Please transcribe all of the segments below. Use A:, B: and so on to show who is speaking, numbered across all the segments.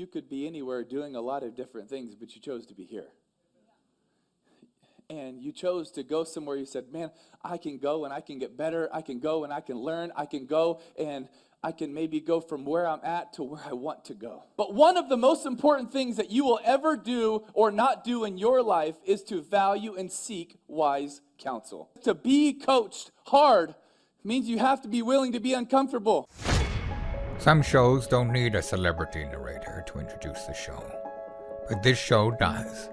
A: you could be anywhere doing a lot of different things, but you chose to be here. And you chose to go somewhere. You said, man, I can go and I can get better. I can go and I can learn. I can go and I can maybe go from where I'm at to where I want to go. But one of the most important things that you will ever do or not do in your life is to value and seek wise counsel. To be coached hard means you have to be willing to be uncomfortable.
B: Some shows don't need a celebrity narrator to introduce the show, but this show does.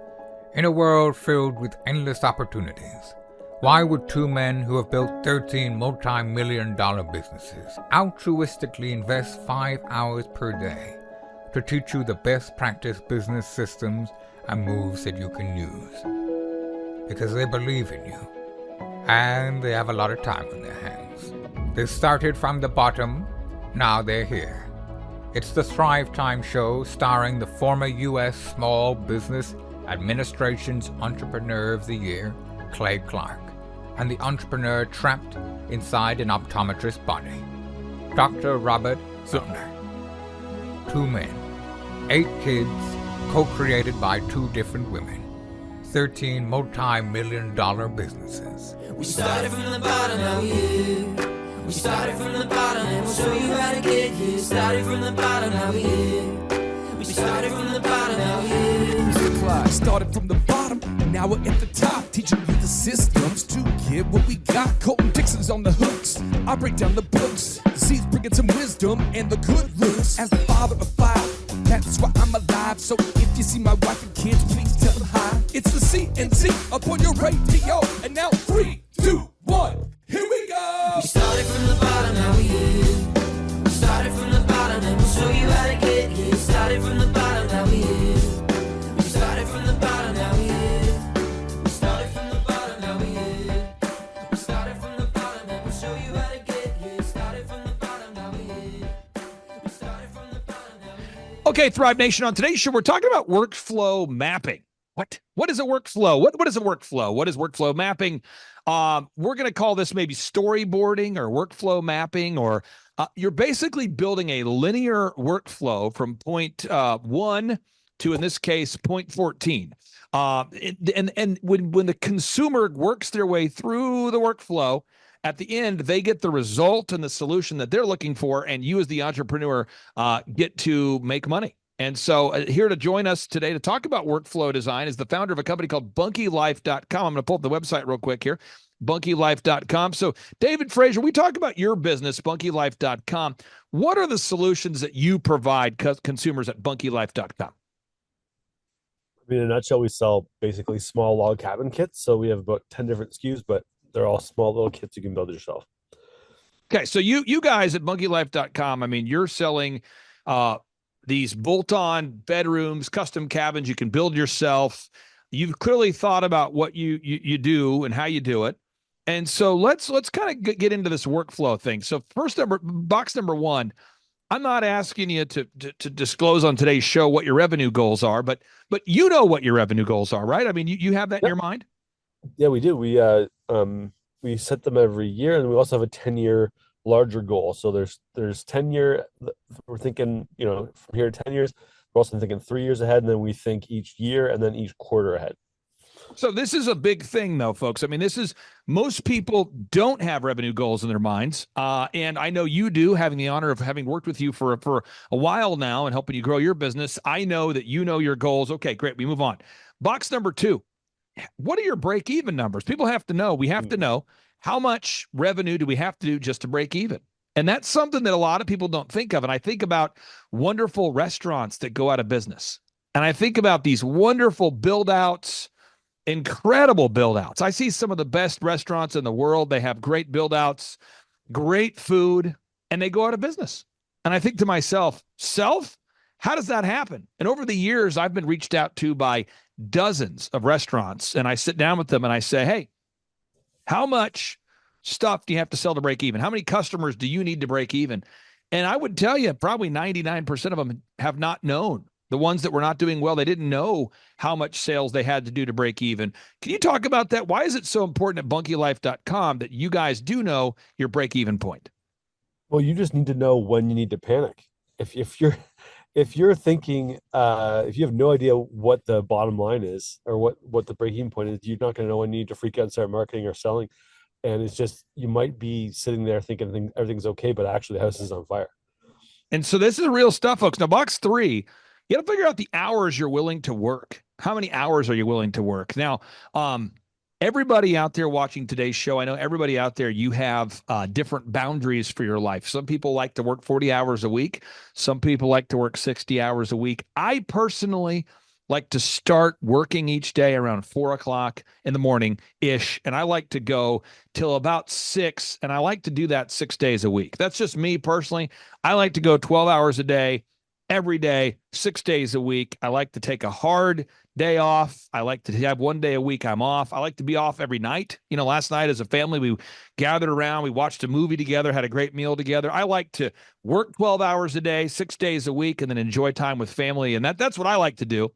B: In a world filled with endless opportunities, why would two men who have built 13 multi-million-dollar businesses altruistically invest 5 hours per day to teach you the best practice business systems and moves that you can use? Because they believe in you, and they have a lot of time on their hands. They started from the bottom, now they're here. It's the Thrivetime show starring the former U.S. Small Business Administration's Entrepreneur of the Year, Clay Clark, and the entrepreneur trapped inside an optometrist's body, Dr. Robert Zillner. 2 men, 8 kids, co-created by 2 different women, 13 multi-million-dollar businesses.
C: We started from the bottom, now we're here. We started from the bottom, and we'll show you how to get here. Started from the bottom, now we're here. We started from the bottom, now we're here.
D: Started from the bottom, and now we're at the top, teaching you the systems to get what we got. Colton Dixon's on the hooks. I break down the books. Z's bringing some wisdom and the good looks. As the father of 5, that's why I'm alive. So if you see my wife and kids, please tell them hi. It's the CNC up on your radio, and now 3, 2, 1, here we go.
C: We started from the bottom, now we're here. We started from the bottom, and we'll show you how to get here. Started from the bottom, now we're here. Started from the bottom, now we're here. We started from the bottom, now we're here. We started from the bottom, and we'll show you how to get here. Started from the bottom, now we're here. We started from the bottom, now we're here.
E: Okay, Thrive Nation, on today's show, we're talking about workflow mapping. What is a workflow? What is a workflow? What is workflow mapping? We're going to call this maybe storyboarding or workflow mapping, or you're basically building a linear workflow from point 1 to, in this case, point 14. And when the consumer works their way through the workflow, at the end, they get the result and the solution that they're looking for, and you as the entrepreneur get to make money. And so here to join us today to talk about workflow design is the founder of a company called BunkyLife.com. I'm going to pull up the website real quick here, BunkyLife.com. So David Frazier, we talk about your business, BunkyLife.com. What are the solutions that you provide consumers at BunkyLife.com?
F: In a nutshell, we sell basically small log cabin kits. So we have about 10 different SKUs, but they're all small little kits you can build yourself.
E: Okay, so you guys at BunkyLife.com, I mean, you're selling these bolt-on bedrooms, custom cabins you can build yourself. You've clearly thought about what you do and how you do it. And so let's kind of get into this workflow thing. So box number 1, I'm not asking you to disclose on today's show what your revenue goals are, but you know what your revenue goals are, right? I mean, you have that in your mind?
F: Yeah, we do. We set them every year, and we also have a 10-year larger goal. So there's 10-year, we're thinking, from here to 10 years, we're also thinking 3 years ahead, and then we think each year and then each quarter ahead.
E: So this is a big thing though, folks. I mean, most people don't have revenue goals in their minds. And I know you do, having the honor of having worked with you for a while now and helping you grow your business. I know that you know your goals. Okay, great. We move on. Box number 2, what are your break-even numbers? People have to know. We have to know, how much revenue do we have to do just to break even? And that's something that a lot of people don't think of. And I think about wonderful restaurants that go out of business. And I think about these wonderful build-outs, incredible build-outs. I see some of the best restaurants in the world. They have great build-outs, great food, and they go out of business. And I think to myself, how does that happen? And over the years, I've been reached out to by dozens of restaurants, and I sit down with them and I say, hey, how much stuff do you have to sell to break even? How many customers do you need to break even? And I would tell you probably 99% of them have not known. The ones that were not doing well, they didn't know how much sales they had to do to break even. Can you talk about that? Why is it so important at BunkyLife.com that you guys do know your break even point?
F: Well, you just need to know when you need to panic. If you're if you're thinking, if you have no idea what the bottom line is or what the break-even point is, you're not going to know when you need to freak out and start marketing or selling. And it's just, you might be sitting there thinking everything's okay, but actually the house is on fire.
E: And so this is real stuff, folks. Now, box 3, you got to figure out the hours you're willing to work. How many hours are you willing to work? Now, everybody out there watching today's show, I know everybody out there, you have different boundaries for your life. Some people like to work 40 hours a week. Some people like to work 60 hours a week. I personally like to start working each day around 4:00 in the morning ish. And I like to go till about 6. And I like to do that 6 days a week. That's just me personally. I like to go 12 hours a day, every day, 6 days a week. I like to take a hard day off. I like to have 1 day a week I'm off. I like to be off every night. You know, last night as a family, we gathered around, we watched a movie together, had a great meal together. I like to work 12 hours a day, 6 days a week, and then enjoy time with family. And that's what I like to do.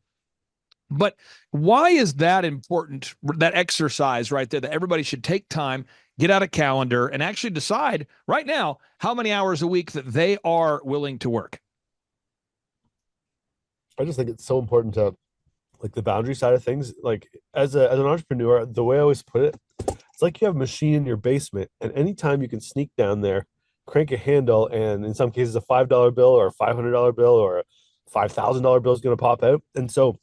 E: But why is that important, that exercise right there, that everybody should take time, get out a calendar, and actually decide right now how many hours a week that they are willing to work?
F: I just think it's so important to, like, the boundary side of things. Like, as an entrepreneur, the way I always put it, it's like you have a machine in your basement, and anytime you can sneak down there, crank a handle, and in some cases a $5 bill or a $500 bill or a $5,000 bill is going to pop out. And so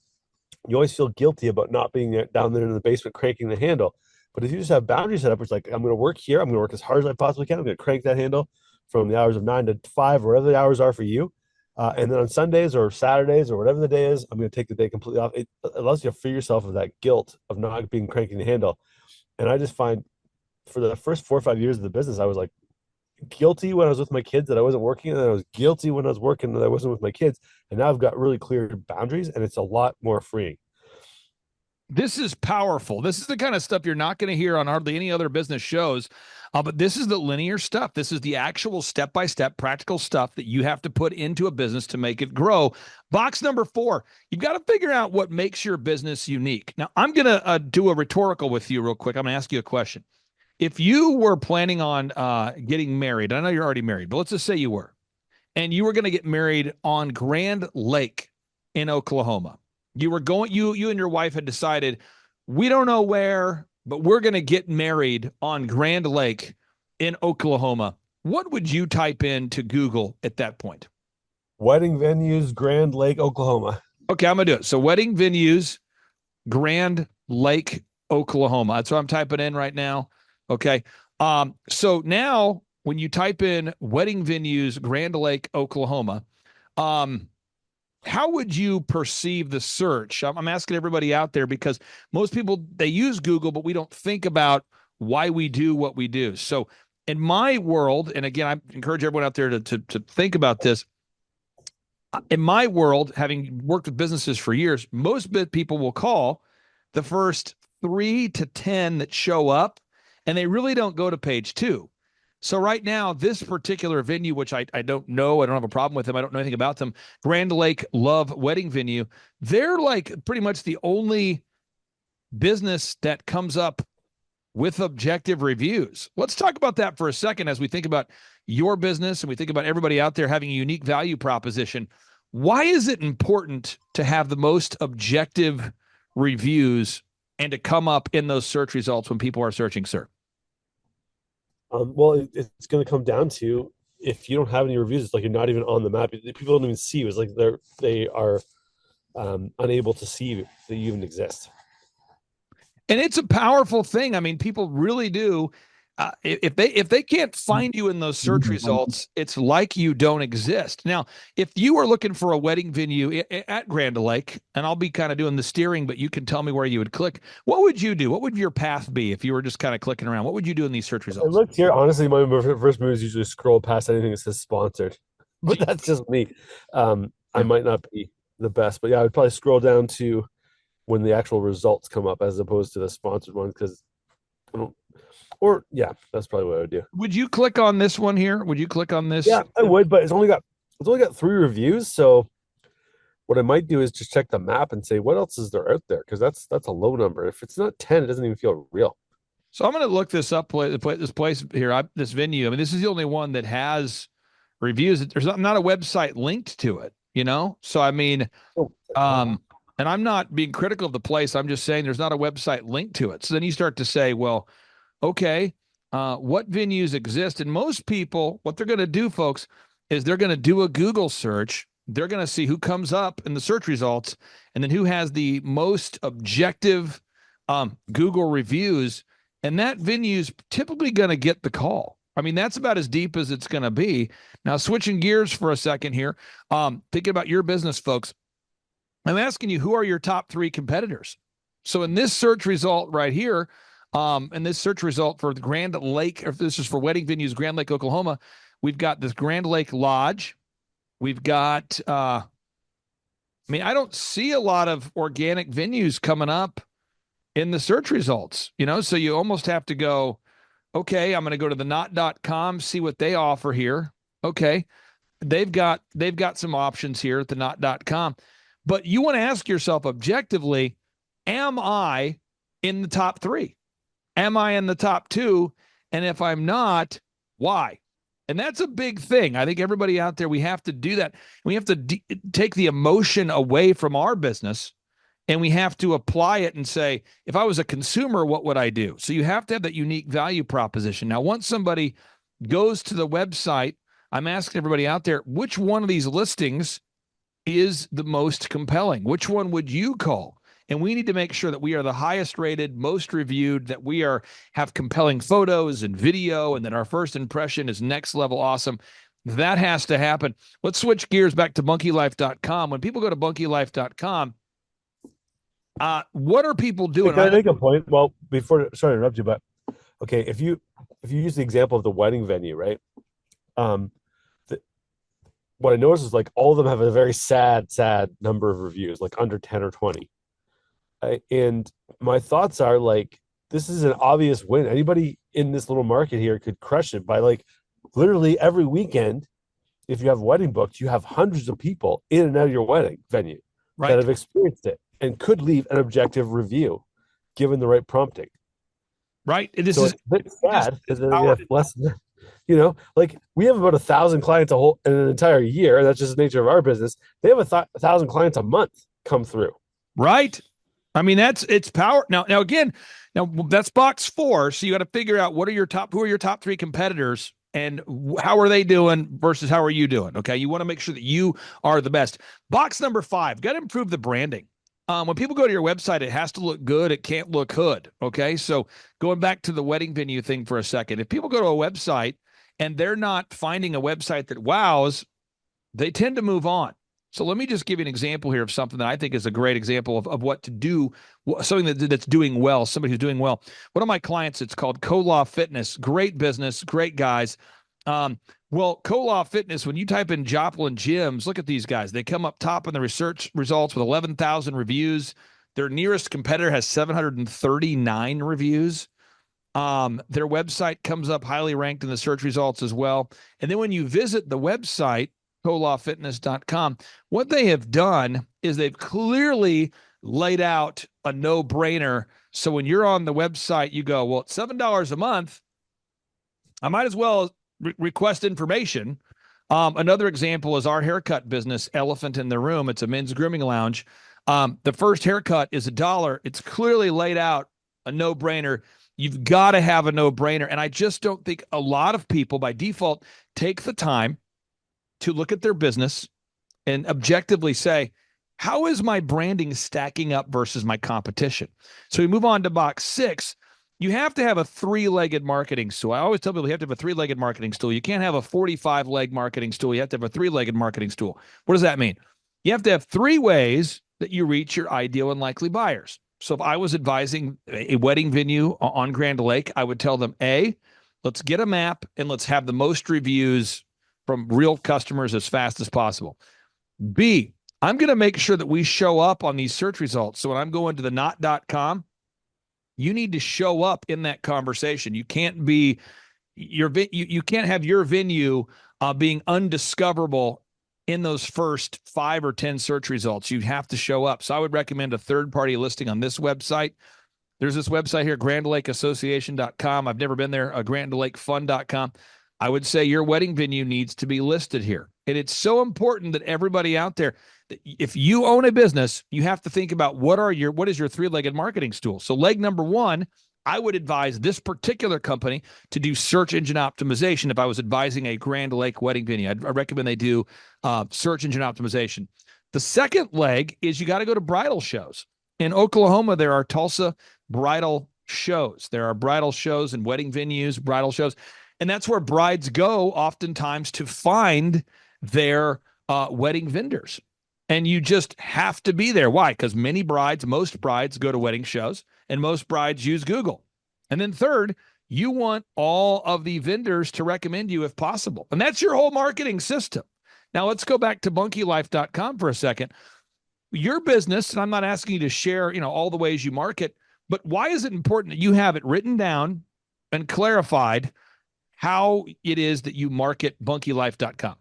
F: you always feel guilty about not being down there in the basement cranking the handle. But if you just have boundaries set up, it's like, I'm going to work here. I'm going to work as hard as I possibly can. I'm going to crank that handle from the hours of 9 to 5, or whatever the hours are for you. And then on Sundays or Saturdays or whatever the day is, I'm going to take the day completely off. It allows you to free yourself of that guilt of not being cranking the handle. And I just find for the first 4 or 5 years of the business, I was like guilty when I was with my kids that I wasn't working. And then I was guilty when I was working that I wasn't with my kids. And now I've got really clear boundaries, and it's a lot more freeing.
E: This is powerful. This is the kind of stuff you're not going to hear on hardly any other business shows. But this is the linear stuff. This is the actual step-by-step practical stuff that you have to put into a business to make it grow. Box number 4, you've got to figure out what makes your business unique. Now, I'm going to do a rhetorical with you real quick. I'm going to ask you a question. If you were planning on getting married, I know you're already married, but let's just say you were, and you were going to get married on Grand Lake in Oklahoma. You were going, you and your wife had decided, we don't know where, but we're going to get married on Grand Lake in Oklahoma. What would you type in to Google at that point?
F: Wedding venues, Grand Lake, Oklahoma.
E: Okay, I'm going to do it. So wedding venues, Grand Lake, Oklahoma. That's what I'm typing in right now. Okay. So now when you type in wedding venues, Grand Lake, Oklahoma, how would you perceive the search? I'm asking everybody out there because most people, they use Google, but we don't think about why we do what we do. So in my world, and again, I encourage everyone out there to think about this. In my world, having worked with businesses for years, most people will call the first 3 to 10 that show up, and they really don't go to page 2. So right now, this particular venue, which I don't know, I don't have a problem with them, I don't know anything about them, Grand Lake Love Wedding Venue, they're like pretty much the only business that comes up with objective reviews. Let's talk about that for a second as we think about your business and we think about everybody out there having a unique value proposition. Why is it important to have the most objective reviews and to come up in those search results when people are searching, sir?
F: Well, it's going to come down to, if you don't have any reviews, it's like you're not even on the map. People don't even see you. It's like they are unable to see that you even exist.
E: And it's a powerful thing. I mean, people really do. If they can't find you in those search results, it's like you don't exist. Now, if you are looking for a wedding venue at Grand Lake, and I'll be kind of doing the steering, but you can tell me where you would click. What would you do? What would your path be if you were just kind of clicking around? What would you do in these search results?
F: I looked here. Honestly, my first move is usually scroll past anything that says sponsored, but that's just me. I might not be the best, but yeah, I would probably scroll down to when the actual results come up as opposed to the sponsored ones, because I don't. Or yeah, that's probably what I would do.
E: Would you click on this one here? Would you click on this?
F: Yeah, I would, but it's only got 3 reviews. So what I might do is just check the map and say, what else is there out there? Because that's a low number. If it's not 10, it doesn't even feel real.
E: So I'm going to look this up. This place here, this venue. I mean, this is the only one that has reviews. There's not a website linked to it. So I mean,
F: Oh,
E: and I'm not being critical of the place. I'm just saying there's not a website linked to it. So then you start to say, well, okay, what venues exist? And most people, what they're going to do, folks, is they're going to do a Google search. They're going to see who comes up in the search results and then who has the most objective Google reviews. And that venue's typically going to get the call. I mean, that's about as deep as it's going to be. Now, switching gears for a second here, thinking about your business, folks, I'm asking you, who are your top 3 competitors? So in this search result right here, and this search result for the Grand Lake, if this is for wedding venues, Grand Lake, Oklahoma, we've got this Grand Lake Lodge. We've got, I don't see a lot of organic venues coming up in the search results, so you almost have to go, okay, I'm going to go to the knot.com, see what they offer here. Okay. They've got some options here at the knot.com, but you want to ask yourself objectively, am I in the top 3? Am I in the top 2? And if I'm not, why? And that's a big thing. I think everybody out there, we have to do that. We have to take the emotion away from our business, and we have to apply it and say, if I was a consumer, what would I do? So you have to have that unique value proposition. Now, once somebody goes to the website, I'm asking everybody out there, which one of these listings is the most compelling? Which one would you call? And we need to make sure that we are the highest rated, most reviewed, that we have compelling photos and video, and that our first impression is next level awesome. That has to happen. Let's switch gears back to bunkylife.com. When people go to bunkylife.com, what are people doing?
F: Can I make a point? Well, sorry to interrupt you, but okay, if you use the example of the wedding venue, right? What I noticed is like all of them have a very sad number of reviews, like under 10 or 20. And my thoughts are like, this is an obvious win. Anybody in this little market here could crush it by like literally every weekend. If you have wedding booked, you have hundreds of people in and out of your wedding venue that have experienced it and could leave an objective review given the right prompting.
E: Right.
F: This is a bit sad because we have less, like we have about 1,000 clients in an entire year. That's just the nature of our business. They have 1,000 clients a month come through.
E: Right. I mean, it's power. Now again, that's box 4. So you got to figure out who are your top 3 competitors and how are they doing versus how are you doing? Okay. You want to make sure that you are the best. Box number 5, got to improve the branding. When people go to your website, it has to look good. It can't look hood. Okay. So going back to the wedding venue thing for a second, if people go to a website and they're not finding a website that wows, they tend to move on. So let me just give you an example here of something that I think is a great example of what to do, something that's doing well, somebody who's doing well. One of my clients, it's called Co-Law Fitness. Great business, great guys. Well, Co-Law Fitness, when you type in Joplin gyms, look at these guys. They come up top in the research results with 11,000 reviews. Their nearest competitor has 739 reviews. Their website comes up highly ranked in the search results as well. And then when you visit the website, colawfitness.com, what they have done is they've clearly laid out a no-brainer. So when you're on the website, you go, well, it's $7 a month. I might as well request information. Another example is our haircut business, Elephant in the Room. It's a men's grooming lounge. The first haircut is $1. It's clearly laid out a no-brainer. You've got to have a no-brainer. And I just don't think a lot of people by default take the time to look at their business and objectively say, how is my branding stacking up versus my competition? So we move on to box 6. You have to have a 3-legged marketing stool. I always tell people you have to have a 3-legged marketing stool. You can't have a 45-leg marketing stool. You have to have a 3-legged marketing stool. What does that mean? You have to have 3 ways that you reach your ideal and likely buyers. So if I was advising a wedding venue on Grand Lake, I would tell them, A, let's get a map and let's have the most reviews from real customers as fast as possible. B, I'm going to make sure that we show up on these search results. So when I'm going to the knot.com, you need to show up in that conversation. You can't be you can't have your venue being undiscoverable in those first 5 or 10 search results. You have to show up. So I would recommend a third-party listing on this website. There's this website here, grandlakeassociation.com. I've never been there, grandlakefun.com. I would say your wedding venue needs to be listed here. And it's so important that everybody out there, if you own a business, you have to think about what is your three-legged marketing stool. So leg number one, I would advise this particular company to do search engine optimization. If I was advising a Grand Lake wedding venue, I recommend they do search engine optimization. The second leg is you got to go to bridal shows. In Oklahoma, there are Tulsa bridal shows. There are bridal shows and wedding venues, bridal shows. And that's where brides go oftentimes to find their wedding vendors. And you just have to be there. Why? Because most brides go to wedding shows, and most brides use Google. And then third, you want all of the vendors to recommend you if possible. And that's your whole marketing system. Now let's go back to bunkylife.com for a second. Your business, and I'm not asking you to share, all the ways you market, but why is it important that you have it written down and clarified how it is that you market bunkylife.com?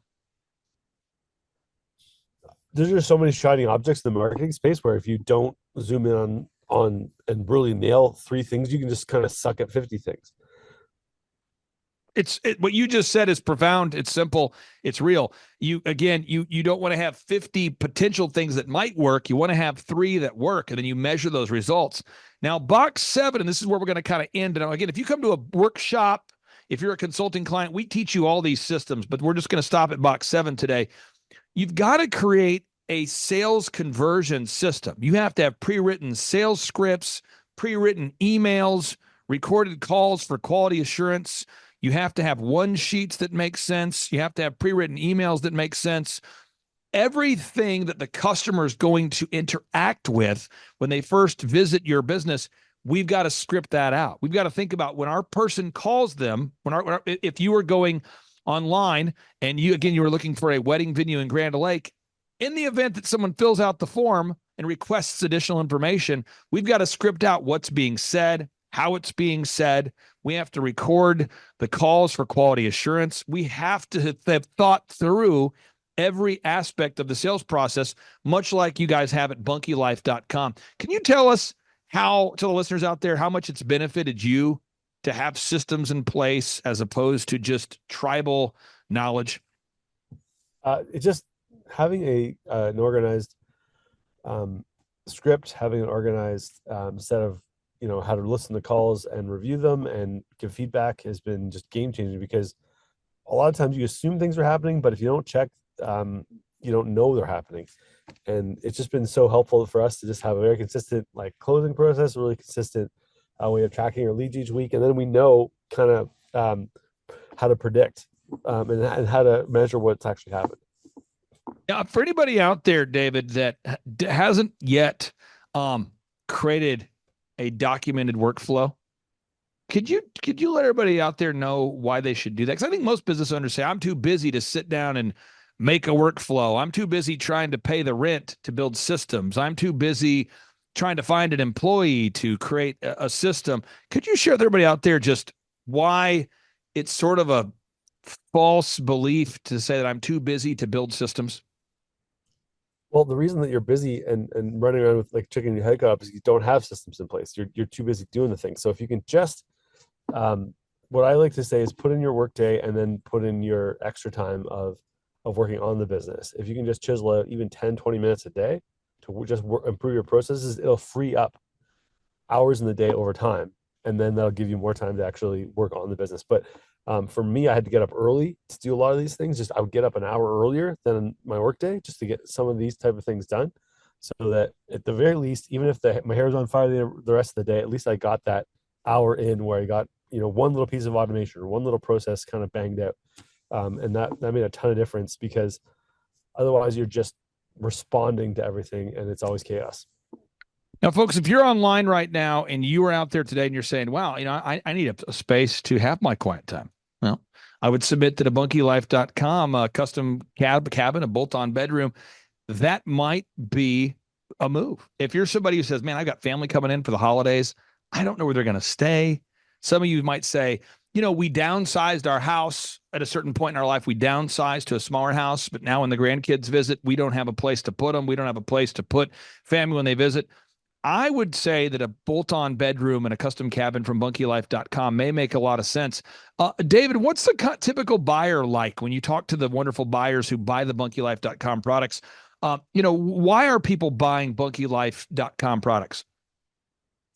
F: There's just so many shining objects in the marketing space where if you don't zoom in on and really nail 3 things, you can just kind of suck at 50 things.
E: What you just said is profound. It's simple. It's real. You don't want to have 50 potential things that might work. You want to have 3 that work, and then you measure those results. Now, box 7, and this is where we're going to kind of end. Now, again, if you come to a workshop, if you're a consulting client, we teach you all these systems, but we're just going to stop at box 7 today. You've got to create a sales conversion system. You have to have pre-written sales scripts, pre-written emails, recorded calls for quality assurance. You have to have one sheets that make sense. You have to have pre-written emails that make sense. Everything that the customer is going to interact with when they first visit your business, we've got to script that out. We've got to think about when our person calls them, if you were going online and you were looking for a wedding venue in Grand Lake, in the event that someone fills out the form and requests additional information, we've got to script out what's being said, how it's being said. We have to record the calls for quality assurance. We have to have thought through every aspect of the sales process, much like you guys have at bunkylife.com. Can you tell us to the listeners out there, how much it's benefited you to have systems in place as opposed to just tribal knowledge?
F: It's just having an organized script, having an organized set of, how to listen to calls and review them and give feedback has been just game changing, because a lot of times you assume things are happening, but if you don't check, you don't know they're happening. And it's just been so helpful for us to just have a very consistent closing process, a really consistent way of tracking our leads each week. And then we know kind of how to predict and how to measure what's actually happened.
E: Now, for anybody out there, David, that hasn't yet created a documented workflow, could you let everybody out there know why they should do that? Because I think most business owners say, I'm too busy to sit down and make a workflow. I'm too busy trying to pay the rent to build systems. I'm too busy trying to find an employee to create a system. Could you share with everybody out there just why it's sort of a false belief to say that I'm too busy to build systems?
F: Well, the reason that you're busy and running around with chicken your head cut up is you don't have systems in place. You're too busy doing the thing. So if you can just, what I like to say is put in your workday and then put in your extra time of working on the business. If you can just chisel out even 10, 20 minutes a day to just improve your processes, it'll free up hours in the day over time. And then that'll give you more time to actually work on the business. But for me, I had to get up early to do a lot of these things. I would get up an hour earlier than my workday just to get some of these type of things done, so that at the very least, even if my hair was on fire the rest of the day, at least I got that hour in where I got one little piece of automation or one little process kind of banged out, and that made a ton of difference, because otherwise you're just responding to everything and it's always chaos.
E: Now, folks, if you're online right now and you are out there today and you're saying, wow, I need a space to have my quiet time. Well, I would submit to the bunkylife.com a custom cabin, a bolt-on bedroom. That might be a move. If you're somebody who says, man, I've got family coming in for the holidays, I don't know where they're going to stay. Some of you might say, we downsized our house at a certain point in our life. We downsized to a smaller house, but now when the grandkids visit, we don't have a place to put them. We don't have a place to put family when they visit. I would say that a bolt-on bedroom and a custom cabin from bunkylife.com may make a lot of sense. David, what's the typical buyer like when you talk to the wonderful buyers who buy the bunkylife.com products? Why are people buying bunkylife.com products?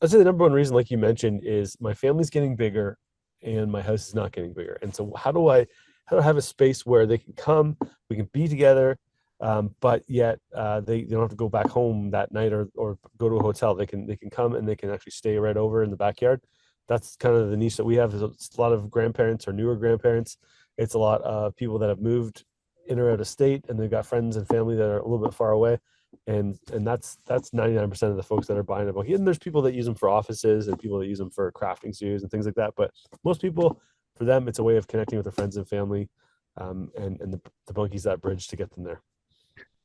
F: I'd say the number one reason, like you mentioned, is my family's getting bigger and my house is not getting bigger. And so how do I have a space where they can come, we can be together, but yet they don't have to go back home that night or go to a hotel. They can come and they can actually stay right over in the backyard. That's kind of the niche that we have. It's a lot of grandparents or newer grandparents. It's a lot of people that have moved in or out of state, and they've got friends and family that are a little bit far away. And that's 99% of the folks that are buying a bunkie. And there's people that use them for offices and people that use them for crafting studios and things like that. But most people, for them, it's a way of connecting with their friends and family, and the bunkie's that bridge to get them there.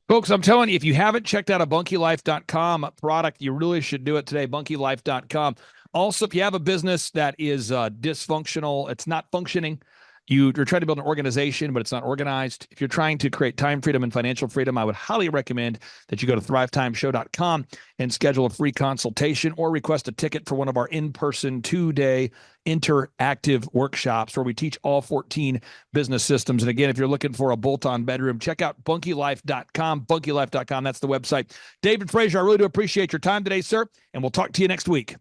E: Folks, I'm telling you, if you haven't checked out a bunkylife.com product, you really should do it today, bunkylife.com. Also, if you have a business that is dysfunctional, it's not functioning, you're trying to build an organization, but it's not organized. If you're trying to create time freedom and financial freedom, I would highly recommend that you go to thrivetimeshow.com and schedule a free consultation or request a ticket for one of our in-person 2-day interactive workshops where we teach all 14 business systems. And again, if you're looking for a bolt-on bedroom, check out bunkylife.com, bunkylife.com. That's the website. David Frazier, I really do appreciate your time today, sir, and we'll talk to you next week.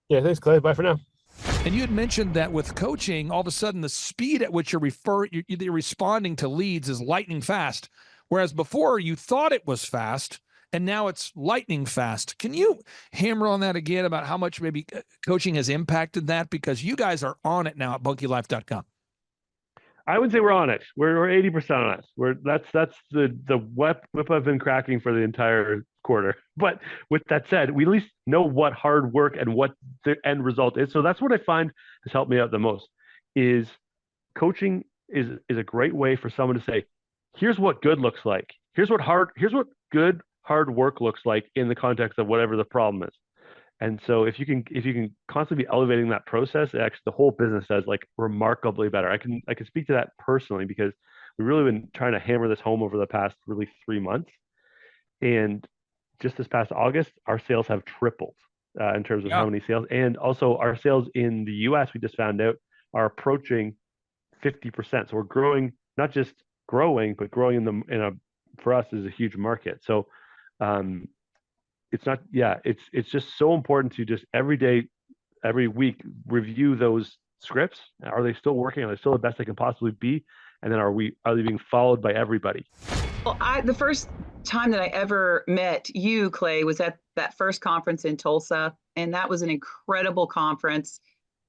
F: Yeah, thanks, Clay. Bye for now.
E: And you had mentioned that with coaching, all of a sudden the speed at which you're responding to leads is lightning fast, whereas before you thought it was fast, and now it's lightning fast. Can you hammer on that again about how much maybe coaching has impacted that? Because you guys are on it now at bunkylife.com.
G: I would say we're on it. We're 80% on it. That's the whip I've been cracking for the entire quarter. But with that said, we at least know what hard work and what the end result is. So that's what I find has helped me out the most. Is coaching is a great way for someone to say, here's what good looks like. Here's what good hard work looks like in the context of whatever the problem is. And so if you can constantly be elevating that process, actually the whole business does like remarkably better. I can speak to that personally because we've really been trying to hammer this home over the past really 3 months. And just this past August, our sales have tripled in terms of how many sales. And also our sales in the US, we just found out, are approaching 50%. So we're growing, not just growing, but growing for us is a huge market. So it's just so important to just every day, every week, review those scripts. Are they still working? Are they still the best they can possibly be? And then are they being followed by everybody?
H: Well, the first time that I ever met you, Clay, was at that first conference in Tulsa. And that was an incredible conference.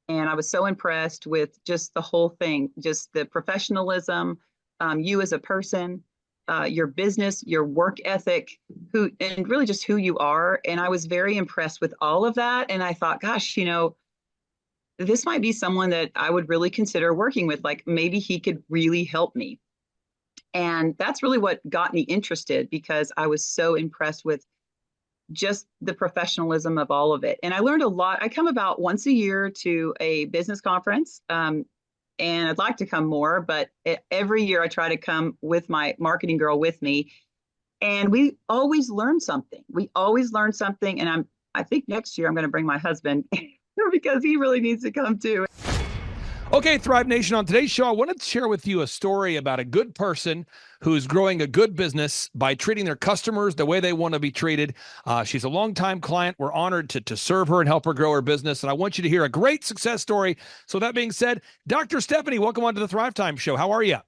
H: And I was so impressed with just the whole thing, just the professionalism, you as a person, your business, your work ethic, and really just who you are. And I was very impressed with all of that. And I thought, gosh, this might be someone that I would really consider working with. Like maybe he could really help me. And that's really what got me interested because I was so impressed with just the professionalism of all of it. And I learned a lot. I come about once a year to a business conference. And I'd like to come more, but every year I try to come with my marketing girl with me. And we always learn something. And I think next year I'm going to bring my husband because he really needs to come too.
E: Okay, Thrive Nation, on today's show, I wanted to share with you a story about a good person who's growing a good business by treating their customers the way they want to be treated. She's a longtime client. We're honored to serve her and help her grow her business. And I want you to hear a great success story. So that being said, Dr. Stephanie, welcome onto the Thrivetime show. How are you?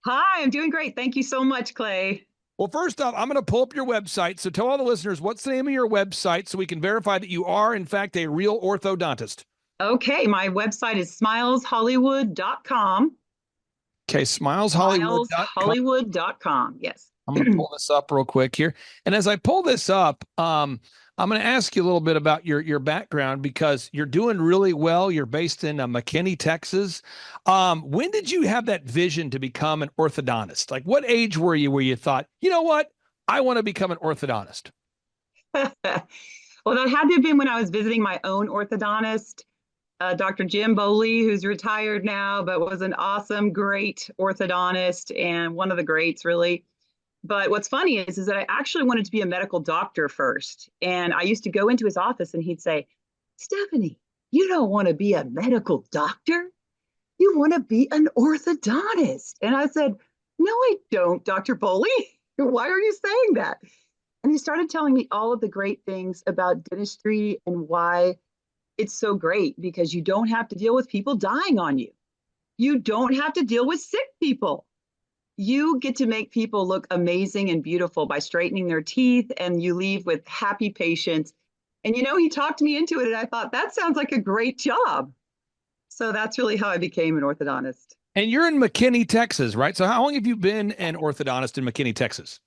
H: Hi, I'm doing great. Thank you so much, Clay.
E: Well, first off, I'm going to pull up your website. So tell all the listeners, what's the name of your website so we can verify that you are, in fact, a real orthodontist?
H: Okay, my website is smileshollywood.com.
E: Okay, smileshollywood.com.
H: Smileshollywood.com, yes.
E: I'm going to pull this up real quick here. And as I pull this up, I'm going to ask you a little bit about your background because you're doing really well. You're based in McKinney, Texas. When did you have that vision to become an orthodontist? Like what age were you where you thought, you know what, I want to become an orthodontist?
H: Well, that had to have been when I was visiting my own orthodontist. Dr. Jim Bowley, who's retired now, but was an awesome, great orthodontist and one of the greats, really. But what's funny is that I actually wanted to be a medical doctor first. And I used to go into his office and he'd say, Stephanie, you don't want to be a medical doctor. You want to be an orthodontist. And I said, no, I don't, Dr. Boley. Why are you saying that? And he started telling me all of the great things about dentistry and why it's so great, because you don't have to deal with people dying on you. You don't have to deal with sick people. You get to make people look amazing and beautiful by straightening their teeth, and you leave with happy patients. And he talked me into it, and I thought, that sounds like a great job. So that's really how I became an orthodontist.
E: And you're in McKinney, Texas, right? So how long have you been an orthodontist in McKinney, Texas?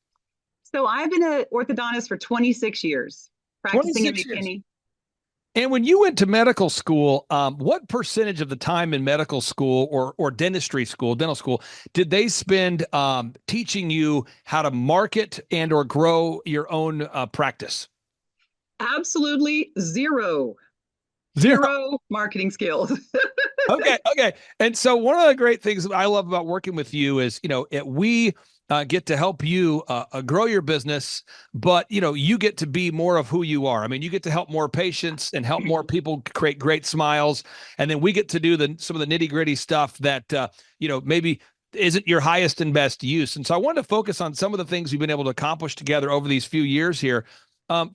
H: So I've been an orthodontist for 26 years, practicing in
E: 26 years.
H: McKinney.
E: And when you went to medical school, what percentage of the time in medical school or dentistry school, dental school, did they spend teaching you how to market and or grow your own practice?
H: Absolutely zero. Zero marketing skills.
E: Okay. And so one of the great things that I love about working with you is, we get to help you grow your business, but, you get to be more of who you are. I mean, you get to help more patients and help more people create great smiles. And then we get to do some of the nitty gritty stuff that, maybe isn't your highest and best use. And so I wanted to focus on some of the things we've been able to accomplish together over these few years here.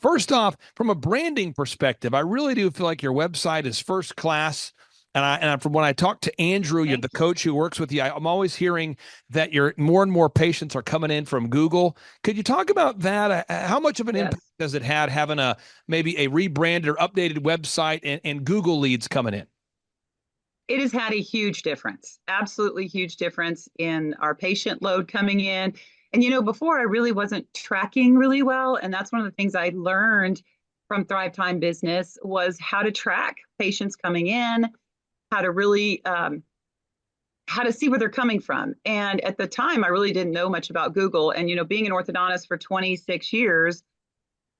E: First off, from a branding perspective, I really do feel like your website is first class. And from when I talk to Andrew, you're the coach who works with you, I'm always hearing that more and more patients are coming in from Google. Could you talk about that? How much of an impact does it have having maybe a rebranded or updated website and Google leads coming in?
H: It has had a huge difference, absolutely huge difference in our patient load coming in. And, before I really wasn't tracking really well. And that's one of the things I learned from Thrivetime Business was how to track patients coming in, how to really, how to see where they're coming from. And at the time, I really didn't know much about Google. And, being an orthodontist for 26 years,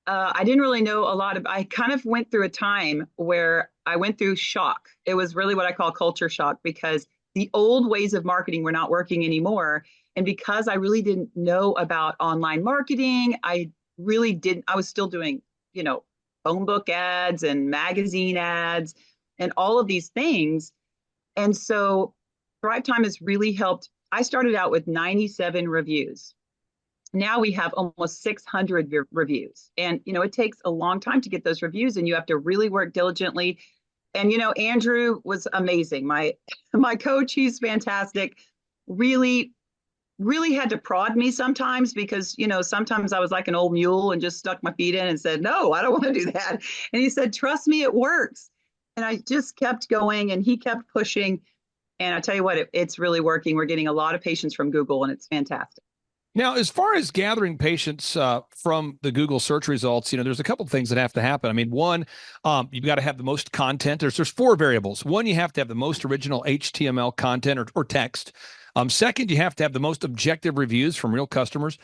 H: I didn't really know a lot I kind of went through a time where I went through shock. It was really what I call culture shock, because the old ways of marketing were not working anymore. And because I really didn't know about online marketing, I was still doing, phone book ads and magazine ads and all of these things. And so Thrivetime has really helped. I started out with 97 reviews. Now we have almost 600 reviews. And, it takes a long time to get those reviews, and you have to really work diligently. And, Andrew was amazing. My coach, he's fantastic. Really, really had to prod me sometimes because, sometimes I was like an old mule and just stuck my feet in and said, no, I don't want to do that. And he said, trust me, it works. And I just kept going, and he kept pushing. And I tell you what, it's really working. We're getting a lot of patients from Google, and it's fantastic.
E: Now, as far as gathering patients from the Google search results, there's a couple of things that have to happen. I mean, one, you've got to have the most content. There's 4 variables. One, you have to have the most original HTML content or text. Second, you have to have the most objective reviews from real customers.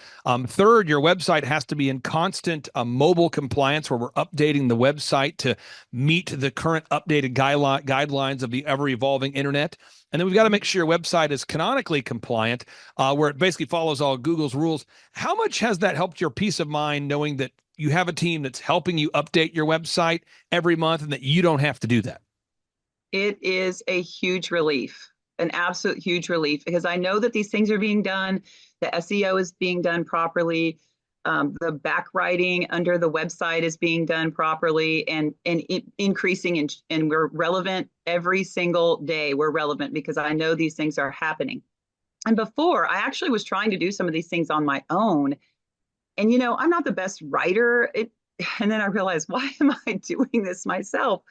E: Third, your website has to be in constant mobile compliance, where we're updating the website to meet the current updated guidelines of the ever-evolving internet. And then we've got to make sure your website is canonically compliant, where it basically follows all Google's rules. How much has that helped your peace of mind, knowing that you have a team that's helping you update your website every month and that you don't have to do that?
H: It is a huge relief. An absolute huge relief, because I know that these things are being done. The SEO is being done properly. The backwriting under the website is being done properly and increasing, and we're relevant every single day. We're relevant because I know these things are happening. And before, I actually was trying to do some of these things on my own. And, I'm not the best writer. And then I realized, why am I doing this myself?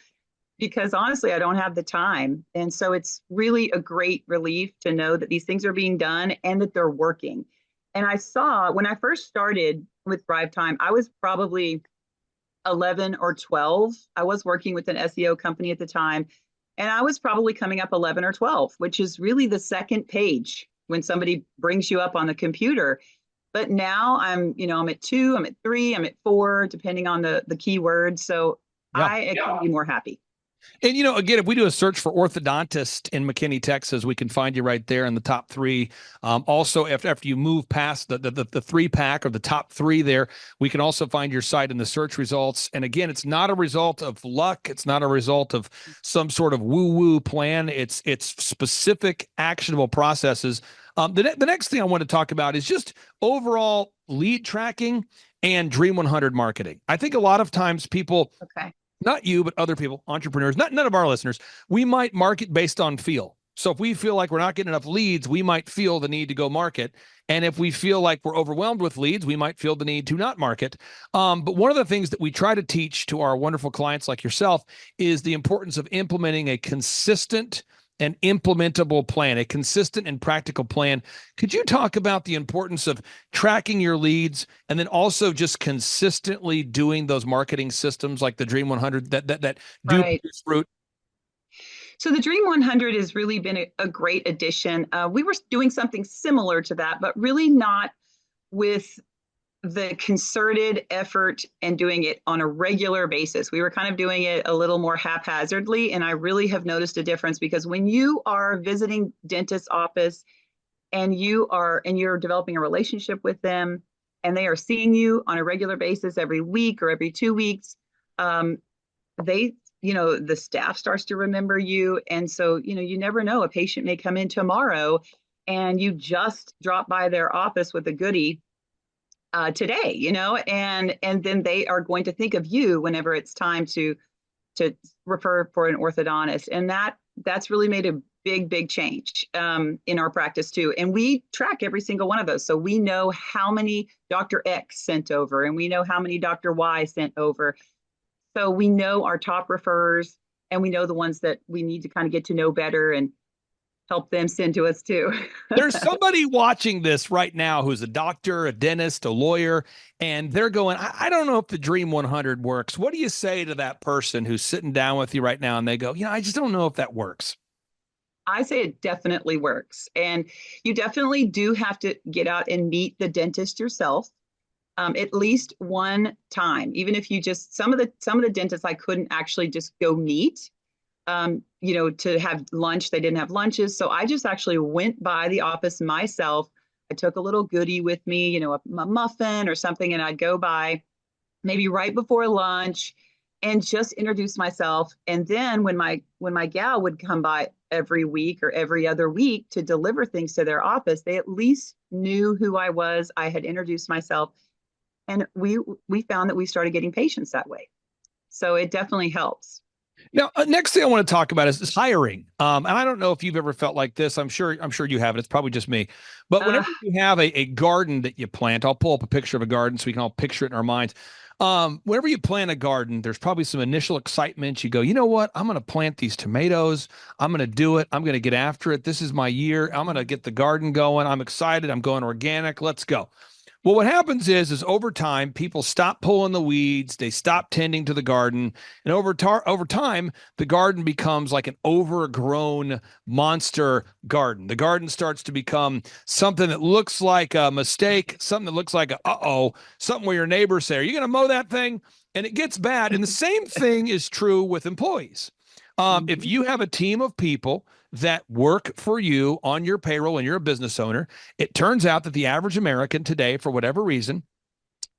H: Because honestly, I don't have the time. And so it's really a great relief to know that these things are being done and that they're working. And I saw when I first started with Thrivetime, I was probably 11 or 12. I was working with an SEO company at the time, and I was probably coming up 11 or 12, which is really the second page when somebody brings you up on the computer. But now I'm at 2, I'm at 3, I'm at 4, depending on the keyword. So I couldn't be more happy.
E: And, again, if we do a search for orthodontist in McKinney, Texas, we can find you right there in the top three. Also, after you move past the three pack or the top three there, we can also find your site in the search results. And again, it's not a result of luck. It's not a result of some sort of woo-woo plan. It's specific actionable processes. The next thing I want to talk about is just overall lead tracking and Dream 100 marketing. I think a lot of times people,
H: Okay.
E: not you, but other people, entrepreneurs, none of our listeners, we might market based on feel. So if we feel like we're not getting enough leads, we might feel the need to go market. And if we feel like we're overwhelmed with leads, we might feel the need to not market. But one of the things that we try to teach to our wonderful clients like yourself is the importance of implementing a consistent and implementable plan, a consistent and practical plan. Could you talk about the importance of tracking your leads and then also just consistently doing those marketing systems like the Dream 100 that do
H: Right.
E: produce fruit?
H: So the Dream 100 has really been a great addition. We were doing something similar to that, but really not with the concerted effort and doing it on a regular basis. We were kind of doing it a little more haphazardly. And I really have noticed a difference because when you are visiting dentist's office and you're developing a relationship with them and they are seeing you on a regular basis every week or every 2 weeks, the staff starts to remember you. And so, you never know, a patient may come in tomorrow and you just drop by their office with a goodie today, and then they are going to think of you whenever it's time to refer for an orthodontist. And that's really made a big change in our practice too. And we track every single one of those. So we know how many Dr. X sent over and we know how many Dr. Y sent over. So we know our top referrers and we know the ones that we need to kind of get to know better and help them send to us too.
E: There's somebody watching this right now who's a doctor, a dentist, a lawyer, and they're going, I don't know if the Dream 100 works. What do you say to that person who's sitting down with you right now and they go, I just don't know if that works?
H: I say it definitely works. And you definitely do have to get out and meet the dentist yourself. At least one time, even if you just, some of the dentists I couldn't actually just go meet, to have lunch. They didn't have lunches. So I just actually went by the office myself. I took a little goodie with me, a muffin or something, and I'd go by maybe right before lunch and just introduce myself. And then when my gal would come by every week or every other week to deliver things to their office, they at least knew who I was. I had introduced myself. And we found that we started getting patients that way. So it definitely helps.
E: Now, next thing I want to talk about is hiring. And I don't know if you've ever felt like this. I'm sure you haven't. It's probably just me. But whenever you have a garden that you plant, I'll pull up a picture of a garden so we can all picture it in our minds. Whenever you plant a garden, there's probably some initial excitement. You go, you know what? I'm going to plant these tomatoes. I'm going to do it. I'm going to get after it. This is my year. I'm going to get the garden going. I'm excited. I'm going organic. Let's go. Well, what happens is over time, people stop pulling the weeds. They stop tending to the garden. And over time, the garden becomes like an overgrown monster garden. The garden starts to become something that looks like a mistake, something that looks like something where your neighbors say, are you going to mow that thing? And it gets bad. And the same thing is true with employees. If you have a team of people that work for you on your payroll and you're a business owner, it turns out that the average American today, for whatever reason,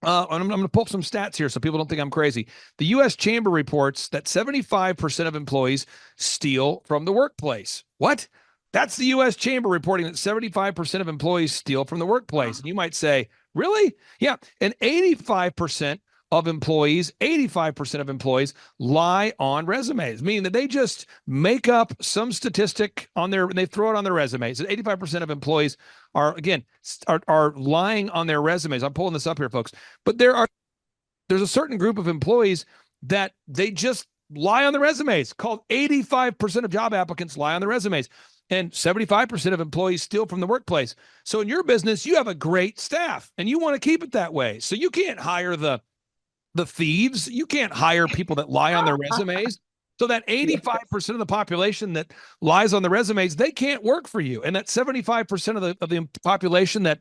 E: and I'm going to pull up some stats here so people don't think I'm crazy. The U.S. Chamber reports that 75% of employees steal from the workplace. What? That's the U.S. Chamber reporting that 75% of employees steal from the workplace. And you might say, really? Yeah. And 85% of employees lie on resumes, meaning that they just make up some statistic and they throw it on their resumes. And 85% of employees are lying on their resumes. I'm pulling this up here, folks. But there's a certain group of employees that they just lie on the resumes, called 85% of job applicants lie on the resumes. And 75% of employees steal from the workplace. So in your business, you have a great staff and you want to keep it that way. So you can't hire the thieves. You can't hire people that lie on their resumes. So that 85% of the population that lies on the resumes, they can't work for you. And that 75% of the population that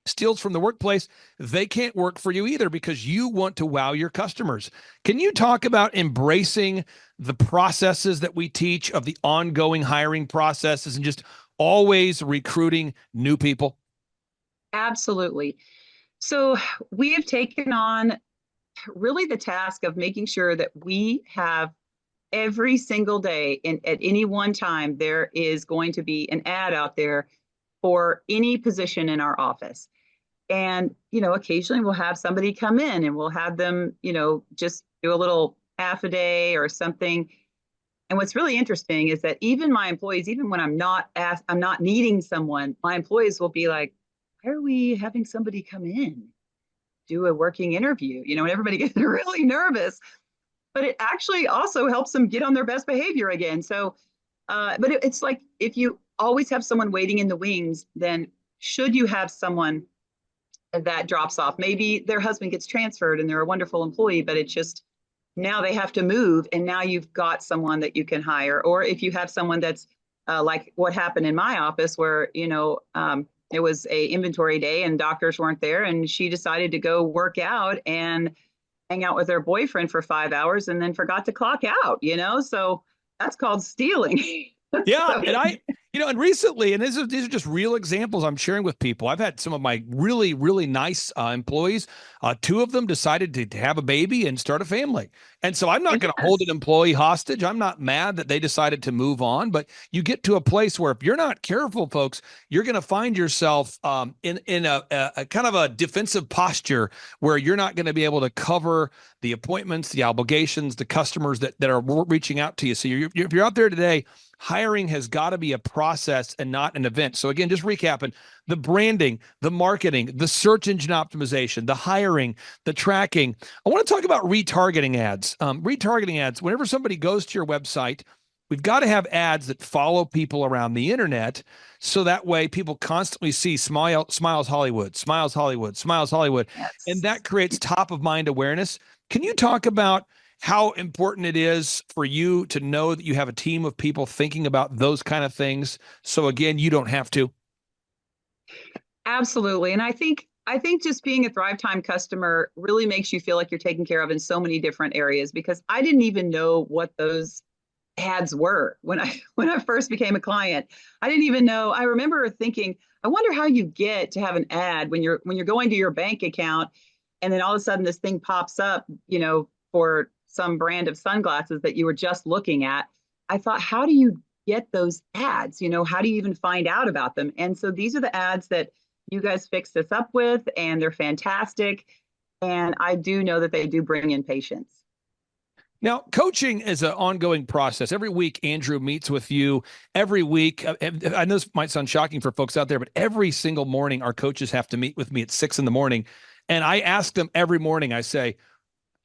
E: steals from the workplace, they can't work for you either because you want to wow your customers. Can you talk about embracing the processes that we teach of the ongoing hiring processes and just always recruiting new people?
H: Absolutely. So we have taken on really the task of making sure that we have every single day and at any one time, there is going to be an ad out there for any position in our office. And, occasionally we'll have somebody come in and we'll have them, just do a little half a day or something. And what's really interesting is that even my employees, even when I'm not needing someone, my employees will be like, why are we having somebody come in, do a working interview? And everybody gets really nervous, but it actually also helps them get on their best behavior again. So, but it's like, if you always have someone waiting in the wings, then should you have someone that drops off, maybe their husband gets transferred and they're a wonderful employee, but it's just, now they have to move and now you've got someone that you can hire. Or if you have someone that's like what happened in my office where, it was a inventory day and doctors weren't there and she decided to go work out and hang out with her boyfriend for 5 hours and then forgot to clock out, so that's called stealing.
E: Yeah. And recently, and these are just real examples I'm sharing with people. I've had some of my really, really nice employees. Two of them decided to have a baby and start a family. And so I'm not going to hold an employee hostage. I'm not mad that they decided to move on, but you get to a place where if you're not careful, folks, you're going to find yourself in a kind of a defensive posture where you're not going to be able to cover the appointments, the obligations, the customers that are reaching out to you. So if you're out there today, hiring has got to be a process and not an event. So again, just recapping: the branding, the marketing, the search engine optimization, the hiring, the tracking. I want to talk about retargeting ads. Retargeting ads, whenever somebody goes to your website, we've got to have ads that follow people around the internet. So that way people constantly see Smiles Hollywood, Smiles Hollywood, Smiles Hollywood.
H: Yes.
E: And that creates top of mind awareness. Can you talk about how important it is for you to know that you have a team of people thinking about those kind of things? So again, you don't have to.
H: Absolutely. And I think just being a Thrivetime customer really makes you feel like you're taken care of in so many different areas, because I didn't even know what those ads were when I first became a client. I didn't even know. I remember thinking, I wonder how you get to have an ad when you're going to your bank account and then all of a sudden this thing pops up, for some brand of sunglasses that you were just looking at. I thought, how do you get those ads? How do you even find out about them? And so these are the ads that you guys fixed this up with, and they're fantastic. And I do know that they do bring in patients.
E: Now, coaching is an ongoing process. Every week, Andrew meets with you. Every week, I know this might sound shocking for folks out there, but every single morning, our coaches have to meet with me at 6 a.m. And I ask them every morning, I say,